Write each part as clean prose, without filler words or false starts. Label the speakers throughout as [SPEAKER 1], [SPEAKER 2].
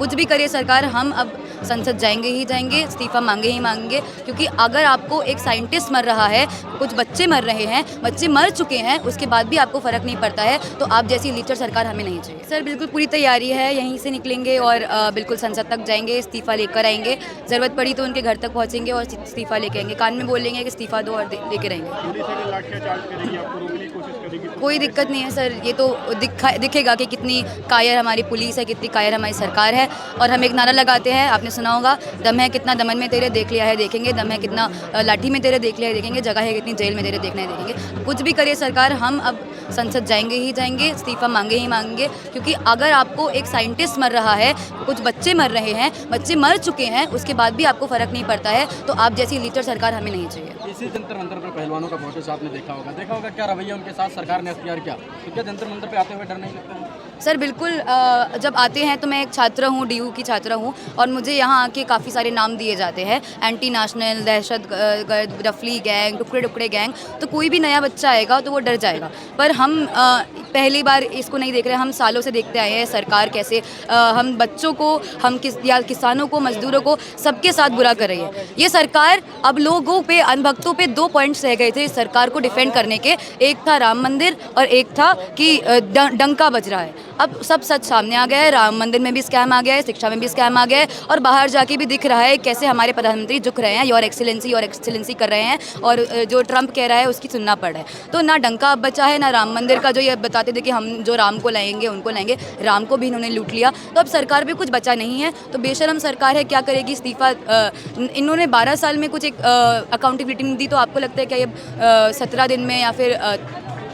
[SPEAKER 1] कुछ भी करे सरकार, हम अब संसद जाएंगे ही जाएंगे, इस्तीफा मांगे ही मांगेंगे। क्योंकि अगर आपको एक साइंटिस्ट मर रहा है, कुछ बच्चे मर रहे हैं, बच्चे मर चुके हैं, उसके बाद भी आपको फ़र्क नहीं पड़ता है, तो आप जैसी लीचर सरकार हमें नहीं चाहिए। सर बिल्कुल पूरी तैयारी है, यहीं से निकलेंगे और बिल्कुल संसद तक जाएंगे, इस्तीफा लेकर आएंगे। ज़रूरत पड़ी तो उनके घर तक पहुँचेंगे और इस्तीफा लेके आएंगे, कान में बोलेंगे कि इस्तीफा दो और लेके रहेंगे। कोई दिक्कत नहीं है सर, ये तो दिखेगा कि कितनी कायर हमारी पुलिस है, कितनी कायर हमारी सरकार है। और हम एक नारा लगाते हैं, आपने सुना होगा, दम है कितना दमन में तेरे देख लिया है देखेंगे, दम है कितना लाठी में तेरे देख लिया है देखेंगे, जगह है कितनी जेल में तेरे देखना है देखेंगे। कुछ भी करे सरकार, हम अब संसद जाएंगे ही जाएंगे, इस्तीफा मांगे ही मांगेंगे। क्योंकि अगर आपको एक साइंटिस्ट मर रहा है, कुछ बच्चे मर रहे हैं, बच्चे मर चुके हैं, उसके बाद भी आपको फ़र्क नहीं पड़ता है, तो आप जैसी लीचर सरकार हमें नहीं चाहिए।
[SPEAKER 2] इसी जंतर मंतर पर पहलवानों का प्रोटेस्ट आपने देखा होगा क्या रवैया उनके साथ सरकार ने अख्तियार किया, तो क्या जंतर मंतर पे आते हुए डर नहीं लगता?
[SPEAKER 1] सर बिल्कुल, जब आते हैं तो मैं एक छात्रा हूँ, डीयू की छात्रा हूँ, और मुझे यहाँ आके काफ़ी सारे नाम दिए जाते हैं, एंटी नेशनल, दहशत गर्द, रफली गैंग, टुकड़े टुकड़े गैंग। तो कोई भी नया बच्चा आएगा तो वो डर जाएगा। पर हम पहली बार इसको नहीं देख रहे, हम सालों से देखते आए हैं सरकार कैसे हम बच्चों को, हम किसानों को, मजदूरों को, सबके साथ बुरा कर रही है। ये सरकार अब लोगों पे, अनभक्तों पे 2 पॉइंट्स रह गए थे इस सरकार को डिफेंड करने के। एक था राम मंदिर और एक था कि डंका बज रहा है। अब सब सच सामने आ गया है, राम मंदिर में भी स्कैम आ गया है, शिक्षा में भी स्कैम आ गया है, और बाहर जाके भी दिख रहा है कैसे हमारे प्रधानमंत्री झुक रहे हैं, योर एक्सीलेंसी कर रहे हैं, और जो ट्रंप कह रहा है उसकी सुनना पड़ रहा है। तो ना डंका अब बचा है, ना राम मंदिर का जो ये बताते थे कि हम जो राम को लाएंगे उनको लाएंगे, राम को भी इन्होंने लूट लिया। तो अब सरकार पे कुछ बचा नहीं है, तो बेशरम सरकार है, क्या करेगी? इस्तीफा इन्होंने 12 साल में कुछ एक अकाउंटेबिलिटी नहीं दी, तो आपको लगता है क्या ये 17 दिन में या फिर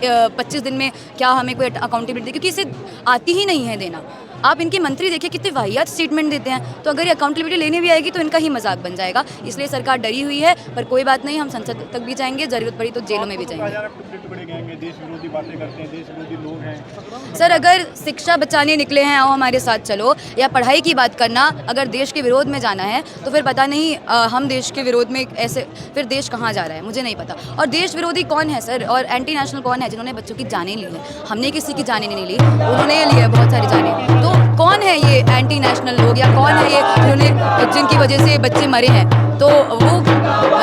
[SPEAKER 1] 25 दिन में क्या हमें कोई अकाउंटेबिलिटी? क्योंकि इसे आती ही नहीं है देना। आप इनके मंत्री देखिए कितने वाहियात स्टेटमेंट देते हैं, तो अगर ये अकाउंटेबिलिटी लेने भी आएगी तो इनका ही मजाक बन जाएगा। इसलिए सरकार डरी हुई है, पर कोई बात नहीं, हम संसद तक भी जाएंगे, जरूरत पड़ी तो जेलों में भी जाएंगे।
[SPEAKER 3] देश विरोधी बातें करते हैं, देश विरोधी लोग हैं।
[SPEAKER 1] सर अगर शिक्षा बचाने निकले हैं, आओ हमारे साथ चलो, या पढ़ाई की बात करना, अगर देश के विरोध में जाना है तो फिर पता नहीं हम देश के विरोध में ऐसे, फिर देश कहाँ जा रहा है मुझे नहीं पता। और देश विरोधी कौन है सर, और एंटी नेशनल कौन है? जिन्होंने बच्चों की जानें ली है, हमने किसी की जानें नहीं ली, उन्होंने ली है बहुत सारी जानें। तो कौन है ये एंटी नेशनल लोग, या कौन है ये जिनकी वजह से बच्चे मरे हैं? तो वो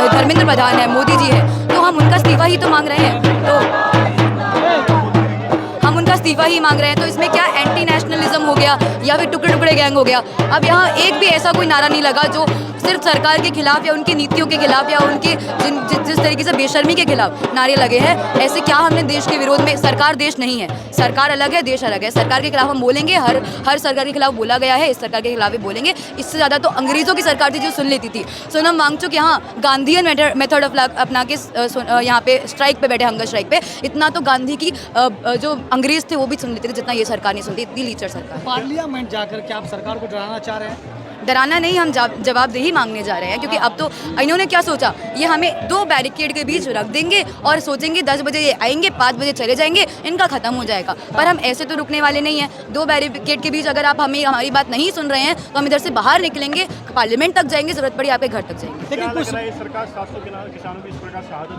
[SPEAKER 1] धर्मेंद्र प्रधान है, मोदी जी है, तो हम उनका इस्तीफा ही तो मांग रहे हैं। तो हम उनका इस्तीफा ही मांग रहे हैं, तो इसमें क्या एंटी नेशनलिज्म हो गया या फिर टुकड़े टुकड़े गैंग हो गया? अब यहाँ एक भी ऐसा कोई नारा नहीं लगा जो सिर्फ सरकार के खिलाफ या उनकी नीतियों के खिलाफ या उनके जिस तरीके से बेशर्मी के खिलाफ नारे लगे हैं। ऐसे क्या हमने देश के विरोध में? सरकार देश नहीं है, सरकार अलग है, देश अलग है। सरकार के खिलाफ हम बोलेंगे, हर सरकार के खिलाफ बोला गया है, इस सरकार के खिलाफ भी बोलेंगे। इससे ज़्यादा तो अंग्रेज़ों की सरकार थी जो सुन लेती थी। सोनम वांगचुक यहाँ गांधीयन मेथड अपना के यहाँ पे स्ट्राइक पे बैठे, हंगर स्ट्राइक पे। इतना तो गांधी की जो अंग्रेज़ थे वो भी सुन लेते थे जितना ये सरकार नहीं सुनती, इतनी लीचर सरकार।
[SPEAKER 2] पार्लियामेंट जाकर क्या आप सरकार को डराना चाह रहे हैं?
[SPEAKER 1] डराना नहीं, हम जवाबदेही मांगने जा रहे हैं। क्योंकि अब तो इन्होंने क्या सोचा, ये हमें 2 बैरिकेड के बीच रख देंगे और सोचेंगे 10 बजे ये आएंगे, 5 बजे चले जाएंगे, इनका ख़त्म हो जाएगा। पर हम ऐसे तो रुकने वाले नहीं हैं। 2 बैरिकेड के बीच अगर आप हमारी बात नहीं सुन रहे हैं तो हम इधर से बाहर निकलेंगे, पार्लियामेंट तक जाएंगे, ज़रूरत पड़ी आपके घर तक जाएंगे।
[SPEAKER 3] लेकिन सरकार 700 किसानों की इस प्रकार शहादत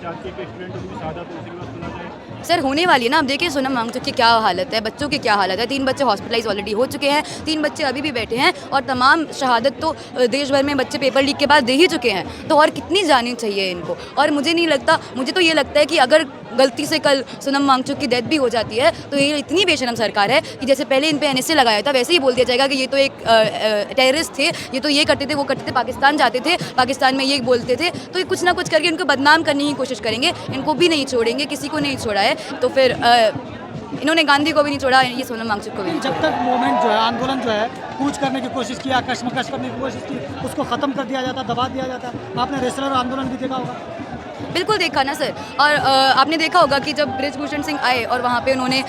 [SPEAKER 3] चाहती है कि स्टूडेंटों की शहादत सुना जाए।
[SPEAKER 1] सर होने वाली है ना, अब देखिए सोनम वांगचुक की क्या हालत है, बच्चों की क्या हालत है। 3 बच्चे हॉस्पिटलाइज ऑलरेडी हो चुके हैं, 3 बच्चे अभी भी बैठे हैं, और तमाम शहादत तो देश भर में बच्चे पेपर लीक के बाद दे ही चुके हैं। तो और कितनी जानी चाहिए इनको? और मुझे नहीं लगता, मुझे तो ये लगता है कि अगर गलती से कल सोनम वांगचुक की डेथ भी हो जाती है तो ये इतनी बेशरम सरकार है कि जैसे पहले इन पे NSA लगाया था वैसे ही बोल दिया जाएगा कि ये तो एक टेररिस्ट थे, ये तो ये करते थे, वो करते थे, पाकिस्तान जाते थे, पाकिस्तान में ये बोलते थे। तो ये कुछ ना कुछ करके इनको बदनाम करने की कोशिश करेंगे। इनको भी नहीं छोड़ेंगे, किसी को नहीं छोड़ा है, तो फिर इन्होंने गांधी को भी नहीं छोड़ा, ये सोनम वांगचुक को भी नहीं।
[SPEAKER 2] जब तक मूवमेंट जो है, आंदोलन जो है, कूच करने की कोशिश किया, कश्मकश करने की कोशिश की, उसको ख़त्म कर दिया जाता, दबा दिया जाता। आपने रेसलर आंदोलन भी देखा होगा।
[SPEAKER 1] बिल्कुल देखा ना सर। और आपने देखा होगा कि जब बृजभूषण सिंह आए और वहाँ पे उन्होंने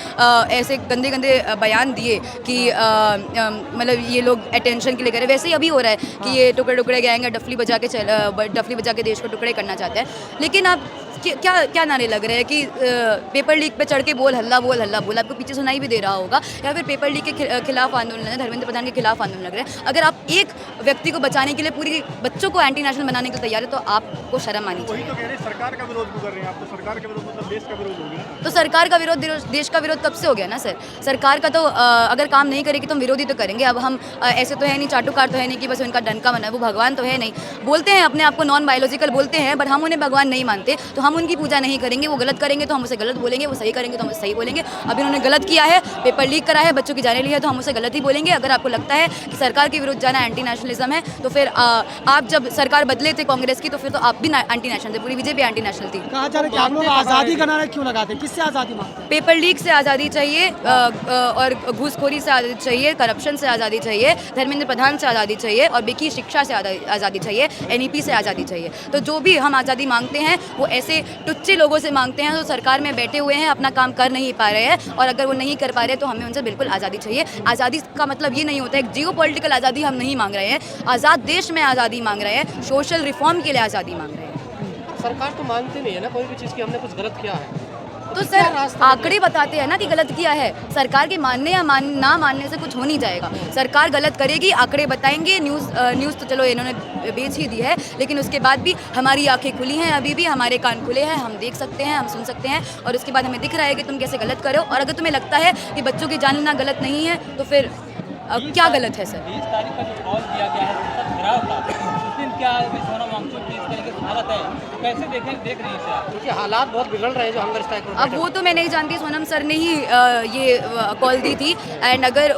[SPEAKER 1] ऐसे गंदे गंदे बयान दिए कि मतलब ये लोग अटेंशन के लिए करे, वैसे ही अभी हो रहा है कि ये टुकड़े टुकड़े गैंग डफली बजा के देश को टुकड़े करना चाहते हैं। लेकिन आप क्या क्या नारे लग रहे हैं कि पेपर लीक पे चढ़ के बोल हल्ला बोल, आपको पीछे सुनाई भी दे रहा होगा, या फिर पेपर लीक के खिलाफ आंदोलन है, धर्मेंद्र प्रधान के खिलाफ आंदोलन लग रहा है। अगर आप एक व्यक्ति को बचाने के लिए पूरी बच्चों को एंटी नेशनल बनाने के लिए तैयार है तो आपको शर्म आनी चाहिए।
[SPEAKER 3] वही तो कह रहे हैं, सरकार का विरोध क्यों कर रहे हैं आप? तो सरकार का विरोध मतलब देश का विरोध हो गया ना।
[SPEAKER 1] तो सरकार का विरोध देश का विरोध कब से हो गया ना सर? सरकार का तो अगर काम नहीं करेगी तो हम विरोधी तो करेंगे। अब हम ऐसे तो है नहीं, चाटुकार तो है नहीं कि बस उनका डंका बना है, वो भगवान तो है नहीं। बोलते हैं अपने आप को नॉन बायोलॉजिकल बोलते हैं, बट हम उन्हें भगवान नहीं मानते, तो हम उनकी पूजा नहीं करेंगे। वो गलत करेंगे तो हम उसे गलत बोलेंगे, वो सही करेंगे तो हम उसे सही बोलेंगे। अब इन्होंने गलत किया है, पेपर लीक करा है, बच्चों की जाने ली है, तो हम उसे गलत ही बोलेंगे। अगर आपको लगता है कि सरकार के विरुद्ध जाना एंटी नेशनलिज्म है तो फिर आप जब सरकार बदले थे कांग्रेस की तो फिर तो आप भी एंटी नेशनल थे, पूरी बीजेपी एंटी नेशनल थी।
[SPEAKER 2] कहा जा रहा है कि आप लोग आज़ादी का नारा क्यों लगाते हैं, किससे आज़ादी मांगते हैं?
[SPEAKER 1] पेपर लीक से आज़ादी चाहिए, और घूसखोरी से आज़ादी चाहिए, करप्शन से आज़ादी चाहिए, धर्मेंद्र प्रधान से आज़ादी चाहिए, और बेकी शिक्षा से आज़ादी चाहिए, NEP से आज़ादी चाहिए। तो जो भी हम आज़ादी मांगते हैं वो ऐसे टुच्चे लोगों से मांगते हैं जो सरकार में बैठे हुए हैं, अपना काम कर नहीं पा रहे हैं, और अगर वो नहीं कर पा रहे तो हमें उनसे बिल्कुल आज़ादी चाहिए। आज़ादी का मतलब ये नहीं होता है जियो पॉलिटिकल आज़ादी हम नहीं मांग रहे हैं, आज़ाद देश में आज़ादी मांग रहे हैं, सोशल रिफॉर्म के लिए आज़ादी मांग रहे हैं।
[SPEAKER 4] सरकार तो मानती नहीं है ना कोई भी चीज़ की हमने कुछ गलत किया है।
[SPEAKER 1] तो सर आंकड़े बताते हैं ना कि गलत किया है। सरकार के मानने या ना मानने से कुछ हो नहीं जाएगा। सरकार गलत करेगी, आंकड़े बताएंगे, न्यूज़ तो चलो इन्होंने बेच ही दी है, लेकिन उसके बाद भी हमारी आंखें खुली हैं, अभी भी हमारे कान खुले हैं, हम देख सकते हैं, हम सुन सकते हैं, और उसके बाद हमें दिख रहा है कि तुम कैसे गलत करो। और अगर तुम्हें लगता है कि बच्चों की जान लेना गलत नहीं है तो फिर क्या गलत है सर?
[SPEAKER 5] 20 तारीख का जो कॉल दिया गया है संसद घेराव का, उस दिन क्या सोनम वांगचुक की इस तरीके से हालत है, तो कैसे देख रहे हैं सर?
[SPEAKER 4] क्योंकि हालात बहुत बिगड़ रहे हैं जो हंगर स्ट्राइक में
[SPEAKER 1] अब वो तो मैं नहीं जानती, सोनम सर ने ही ये कॉल दी थी। एंड अगर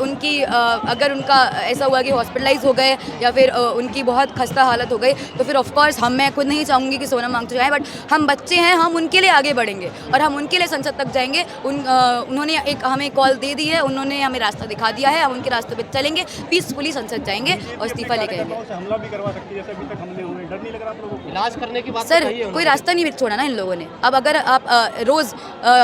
[SPEAKER 1] उनका ऐसा हुआ कि हॉस्पिटलाइज हो गए या फिर उनकी बहुत खस्ता हालत हो गई तो फिर ऑफ कोर्स मैं खुद नहीं चाहूँगी कि सोनम वांगचुक आए, बट हम बच्चे हैं, हम उनके लिए आगे बढ़ेंगे और हम उनके लिए संसद तक जाएंगे। उन्होंने हमें कॉल दे दी है, उन्होंने हमें रास्ता दिखा दिया है, हम उनके रास्ते पे चलेंगे, पीसफुली संसद जाएंगे और इस्तीफा लेके आएंगे।
[SPEAKER 3] हमला भी करवा सकती है, जैसे अभी तक हमले हुए, डर नहीं लग रहा आप लोगों को?
[SPEAKER 4] इलाज करने की बात
[SPEAKER 1] सर
[SPEAKER 4] तो कही है
[SPEAKER 1] कोई
[SPEAKER 4] उन्होंने।
[SPEAKER 1] रास्ता नहीं छोड़ा ना इन लोगों ने। अब अगर आप रोज़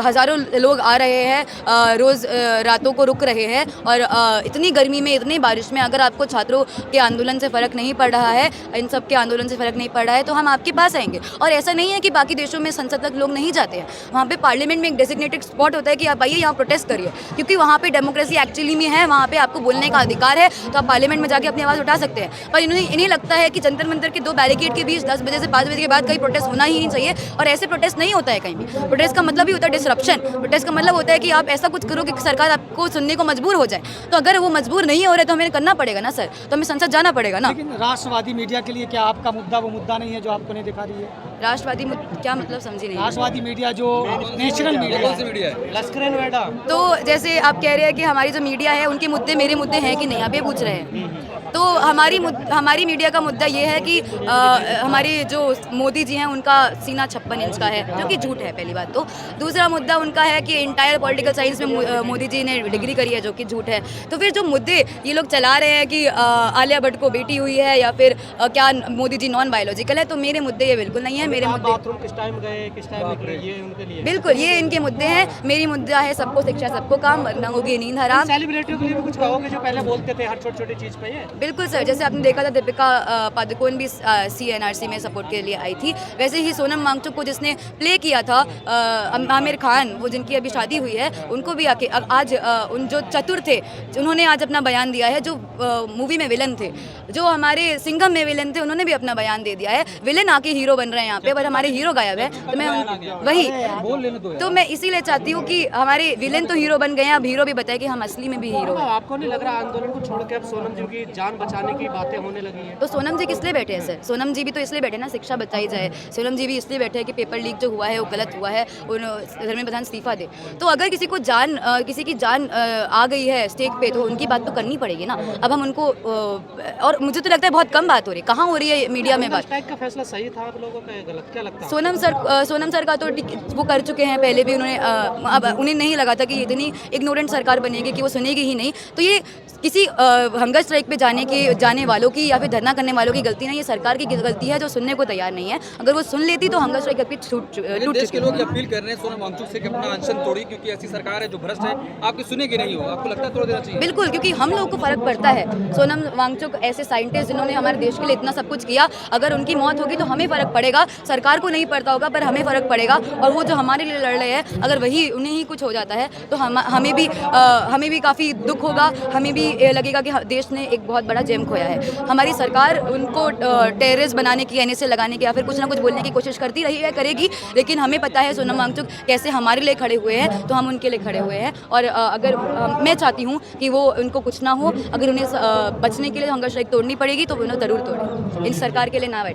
[SPEAKER 1] हज़ारों लोग आ रहे हैं, रोज़ रातों को रुक रहे हैं, और इतनी गर्मी में, इतनी बारिश में अगर आपको छात्रों के आंदोलन से फ़र्क नहीं पड़ रहा है, इन सब के आंदोलन से फ़र्क नहीं पड़ रहा है, तो हम आपके पास आएंगे। और ऐसा नहीं है कि बाकी देशों में संसद तक लोग नहीं जाते हैं, वहाँ पे पार्लियामेंट में एक डेजिग्नेटेड स्पॉट होता है कि आप आइए यहाँ प्रोटेस्ट करिए, क्योंकि वहाँ पे डेमोक्रेसी एक्चुअली में है, वहाँ पे आपको बोलने का अधिकार है, तो आप पार्लियामेंट में जाके अपनी आवाज़ उठा सकते हैं। पर इन्हें लगता है कि जंतर मंतर के 2 बैरिकेड के बीच 10 बजे से 5 बजे के बाद कहीं प्रोटेस्ट होना ही नहीं चाहिए, और ऐसे प्रोटेस्ट नहीं होता है कहीं भी। प्रोटेस्ट का मतलब ही होता है डिसरप्शन। प्रोटेस्ट का मतलब होता है कि आप ऐसा कुछ करो कि सरकार आपको सुनने को मजबूर हो जाए। तो अगर वो मजबूर नहीं हो रहे तो हमें करना पड़ेगा ना सर, तो हमें संसद जाना पड़ेगा ना।
[SPEAKER 2] लेकिन राष्ट्रवादी मीडिया के लिए क्या आपका मुद्दा वो मुद्दा नहीं है जो आपको नहीं दिखा रही है?
[SPEAKER 1] राष्ट्रवादी क्या मतलब समझी नहीं।
[SPEAKER 2] राष्ट्रवादी मीडिया जो नेशनल मीडिया है,
[SPEAKER 4] लश्कर नोएडा
[SPEAKER 1] तो जैसे आप कह रहे हैं कि हमारी जो मीडिया है उनके मुद्दे मेरे मुद्दे हैं कि नहीं, आप ये पूछ रहे हैं। तो हमारी मीडिया का मुद्दा ये है कि हमारे जो मोदी जी हैं उनका सीना 56 इंच का है, जो कि झूठ है पहली बात। तो दूसरा मुद्दा उनका है कि इंटायर पॉलिटिकल साइंस में मोदी जी ने डिग्री करी है, जो कि झूठ है। तो फिर जो मुद्दे ये लोग चला रहे हैं कि आलिया भट्ट को बेटी हुई है या फिर क्या मोदी जी नॉन बायोलॉजिकल है, तो मेरे मुद्दे ये बिल्कुल नहीं है। मेरे मुद्दे
[SPEAKER 4] बाथरूम किस टाइम गए, किस टाइम निकले, ये उनके लिए
[SPEAKER 1] बिल्कुल ये इनके मुद्दे हैं। मेरी मुद्दा है सबको शिक्षा, सबको काम, वरना होगी नींद हराम।
[SPEAKER 4] सेलिब्रिटियों के लिए भी कुछ कहोगे जो पहले बोलते थे हर छोटी छोटी चीज़ पे? ये
[SPEAKER 1] बिल्कुल सर, जैसे आपने देखा था दीपिका पादुकोण भी CNRC में सपोर्ट के लिए आई थी, वैसे ही सोनम वांगचुक को जिसने प्ले किया था आमिर खान, वो जिनकी अभी शादी हुई है, उनको भी आके आज उन जो चतुर थे उन्होंने आज अपना बयान दिया है। जो मूवी में विलन थे, जो हमारे सिंघम में विलन थे, उन्होंने भी अपना बयान दे दिया है। विलन आके हीरो बन रहे हैं यहाँ पे, पर हमारे हीरो गायब है। तो मैं वही तो मैं इसीलिए चाहती हूँ कि हमारे विलेन तो हीरो बन गए हैं, अब हीरो भी बताए कि हम असली में भी हीरो हैं।
[SPEAKER 4] आपको नहीं लग रहा आंदोलन को छोड़ के अब सोनम जी की जान बचाने की बातें होने लगी हैं?
[SPEAKER 1] तो सोनम जी किस लिए बैठे हैं सर? सोनम जी भी तो इसलिए बैठे ना शिक्षा बचाई जाए। सोनम जी भी इसलिए बैठे हैं कि पेपर लीक जो हुआ है वो गलत हुआ है, धर्मेंद्र प्रधान इस्तीफा दे। तो अगर किसी की जान आ गई है स्टेक पे, तो उनकी बात तो करनी पड़ेगी ना। अब हम उनको और मुझे तो लगता है बहुत कम बात हो रही है, कहाँ हो रही है मीडिया में बात।
[SPEAKER 4] स्ट्राइक का फैसला सही था आप लोगों का, गलत क्या लगता है?
[SPEAKER 1] सोनम सर का तो वो कर चुके हैं पहले भी उन्होंने। अब उन्हें नहीं लगा था कि इतनी इग्नोरेंट सरकार बनेगी कि वो सुनेगी ही नहीं। तो ये किसी हंगर स्ट्राइक पे जाने वालों की या फिर धरना करने वालों की गलती नहीं, ये सरकार की गलती है जो सुनने को तैयार नहीं है। अगर वो सुन लेती तो हंगर स्ट्राइक अभी टूट
[SPEAKER 5] देश के लोग अपील कर रहे हैं सोनम वांगचुक से कि अपना अनशन तोड़ी, क्योंकि ऐसी सरकार है जो भ्रष्ट है, आपकी सुनेगी नहीं हो। आपको लगता है तोड़ देना चाहिए?
[SPEAKER 1] बिल्कुल, क्योंकि हम लोगों को फर्क पड़ता है। सोनम वांगचुक ऐसे साइंटिस्ट जिन्होंने हमारे देश के लिए इतना सब कुछ किया, अगर उनकी मौत होगी तो हमें फर्क पड़ेगा। सरकार को नहीं पड़ता होगा पर हमें फ़र्क पड़ेगा, और वो जो हमारे लिए लड़ रहे हैं अगर वही उन्हें ही कुछ हो जाता है तो हमें भी काफ़ी दुख होगा, हमें भी लगेगा कि देश ने एक बहुत बड़ा जेम खोया है। हमारी सरकार उनको टेररिस्ट बनाने की, NSA लगाने की या फिर कुछ ना कुछ बोलने की कोशिश करती रही है, करेगी, लेकिन हमें पता है सोनम वांगचुक कैसे हमारे लिए खड़े हुए हैं, तो हम उनके लिए खड़े हुए हैं। और अगर मैं चाहती हूँ कि वो उनको कुछ ना हो, अगर उन्हें बचने के लिए हंगर स्ट्राइक तोड़नी पड़ेगी तो उन्हें ज़रूर तोड़ें, इन सरकार के लिए ना बैठे।